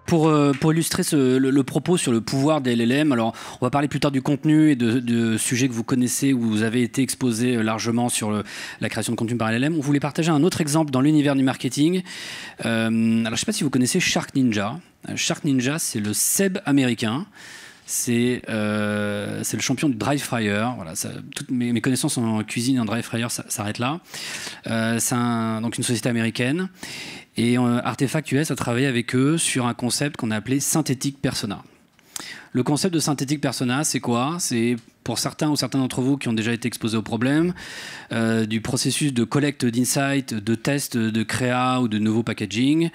pour illustrer le propos sur le pouvoir des LLM, alors on va parler plus tard du contenu et de sujets que vous connaissez où vous avez été exposé largement sur la création de contenu par LLM. On voulait partager un autre exemple dans l'univers du marketing. Alors je ne sais pas si vous connaissez Shark Ninja. Shark Ninja, c'est le Seb américain. C'est le champion du dry fryer. Voilà, toutes mes connaissances en cuisine et en dry fryer s'arrêtent là. C'est donc une société américaine. Et Artefact US a travaillé avec eux sur un concept qu'on a appelé synthétique persona. Le concept de synthétique persona, c'est quoi? C'est pour certains ou certains d'entre vous qui ont déjà été exposés au problème, du processus de collecte d'insights, de tests de créa ou de nouveaux packaging.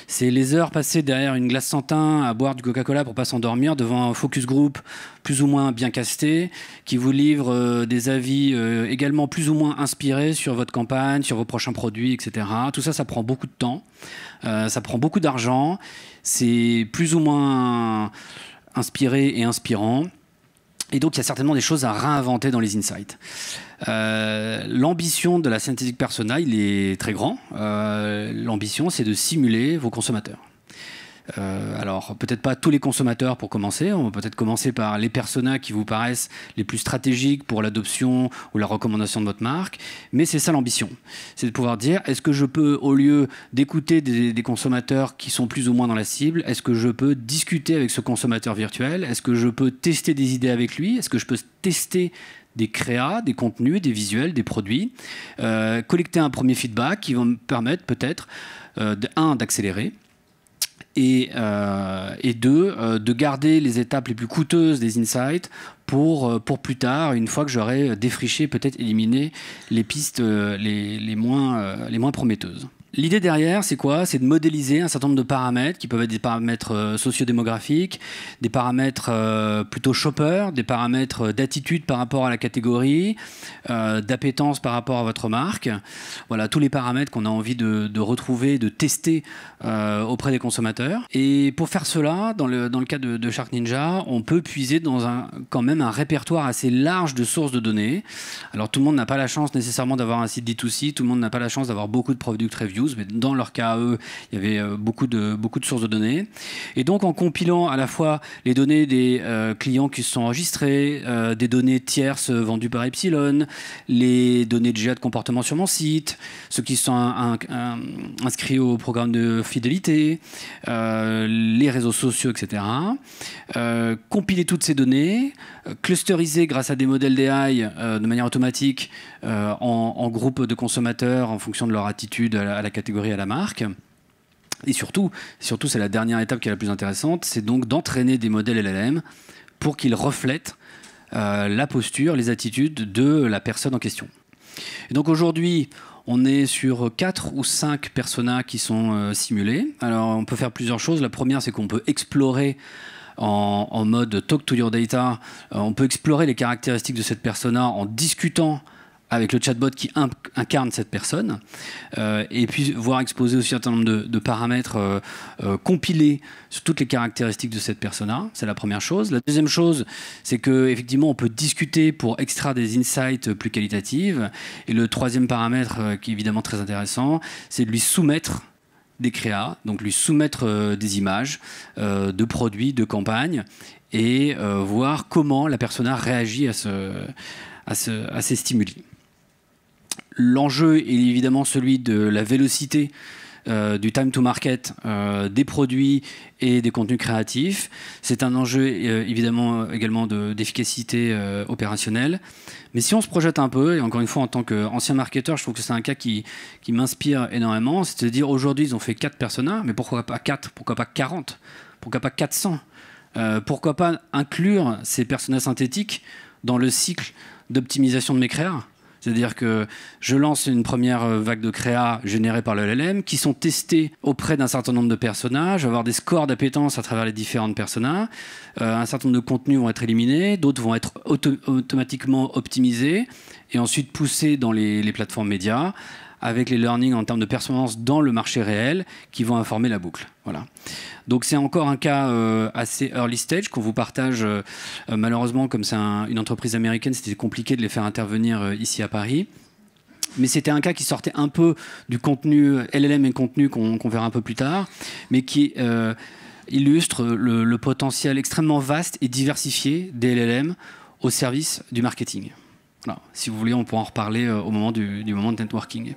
C'est les heures passées derrière une glace sans teint à boire du Coca-Cola pour pas s'endormir devant un focus group plus ou moins bien casté, qui vous livre des avis également plus ou moins inspirés sur votre campagne, sur vos prochains produits, etc. Tout ça, ça prend beaucoup de temps, ça prend beaucoup d'argent, c'est plus ou moins inspiré et inspirant. Et donc, il y a certainement des choses à réinventer dans les insights. L'ambition de la synthétique persona, il est très grand. L'ambition, c'est de simuler vos consommateurs. Alors, peut-être pas tous les consommateurs pour commencer. On va peut-être commencer par les personas qui vous paraissent les plus stratégiques pour l'adoption ou la recommandation de votre marque. Mais c'est ça l'ambition. C'est de pouvoir dire, est-ce que je peux, au lieu d'écouter des consommateurs qui sont plus ou moins dans la cible, est-ce que je peux discuter avec ce consommateur virtuel? Est-ce que je peux tester des idées avec lui? Est-ce que je peux tester des créas, des contenus, des visuels, des produits, collecter un premier feedback qui va me permettre peut-être, d'accélérer, et deux, de garder les étapes les plus coûteuses des insights pour plus tard, une fois que j'aurai défriché, peut-être éliminé les pistes les moins prometteuses. L'idée derrière, c'est quoi? C'est de modéliser un certain nombre de paramètres qui peuvent être des paramètres sociodémographiques, des paramètres plutôt shopper, des paramètres d'attitude par rapport à la catégorie, d'appétence par rapport à votre marque. Voilà, tous les paramètres qu'on a envie de retrouver, de tester auprès des consommateurs. Et pour faire cela, dans le cas de Shark Ninja, on peut puiser dans quand même un répertoire assez large de sources de données. Alors tout le monde n'a pas la chance nécessairement d'avoir un site D2C, tout le monde n'a pas la chance d'avoir beaucoup de product reviews, mais dans leur cas à eux, il y avait beaucoup de sources de données. Et donc en compilant à la fois les données des clients qui se sont enregistrés, des données tierces vendues par Epsilon, les données de GA de comportement sur mon site, ceux qui sont inscrits au programme de fidélité, les réseaux sociaux, etc. Compiler toutes ces données, clusteriser grâce à des modèles d'AI de manière automatique en groupes de consommateurs en fonction de leur attitude à la catégorie, à la marque. Et surtout c'est la dernière étape qui est la plus intéressante, c'est donc d'entraîner des modèles LLM pour qu'ils reflètent la posture, les attitudes de la personne en question. Et donc aujourd'hui, on est sur 4 ou 5 personas qui sont simulés. Alors on peut faire plusieurs choses. La première, c'est qu'on peut explorer en mode talk to your data. On peut explorer les caractéristiques de cette persona en discutant avec le chatbot qui incarne cette personne, et puis voir exposer aussi un certain nombre de paramètres compilés sur toutes les caractéristiques de cette persona. C'est la première chose. La deuxième chose, c'est qu'effectivement, on peut discuter pour extraire des insights plus qualitatifs. Et le troisième paramètre, qui est évidemment très intéressant, c'est de lui soumettre des créas, donc lui soumettre des images, de produits, de campagnes, et voir comment la persona réagit à ces stimuli. L'enjeu est évidemment celui de la vélocité du time to market des produits et des contenus créatifs. C'est un enjeu évidemment également d'efficacité opérationnelle. Mais si on se projette un peu, et encore une fois en tant qu'ancien marketeur, je trouve que c'est un cas qui m'inspire énormément, c'est de dire aujourd'hui ils ont fait 4 personas, mais pourquoi pas 4? Pourquoi pas 40? Pourquoi pas 400? Pourquoi pas inclure ces personas synthétiques dans le cycle d'optimisation de mes créas? C'est-à-dire que je lance une première vague de créa générée par le LLM qui sont testés auprès d'un certain nombre de personnages, avoir des scores d'appétence à travers les différentes personas. Un certain nombre de contenus vont être éliminés, d'autres vont être automatiquement optimisés et ensuite poussés dans les plateformes médias avec les learnings en termes de performance dans le marché réel qui vont informer la boucle. Voilà. Donc c'est encore un cas assez early stage qu'on vous partage. Malheureusement, comme c'est une entreprise américaine, c'était compliqué de les faire intervenir ici à Paris. Mais c'était un cas qui sortait un peu du contenu LLM et contenu qu'on verra un peu plus tard, mais qui illustre le potentiel extrêmement vaste et diversifié des LLM au service du marketing. Voilà. Si vous voulez, on pourra en reparler au moment du moment de networking.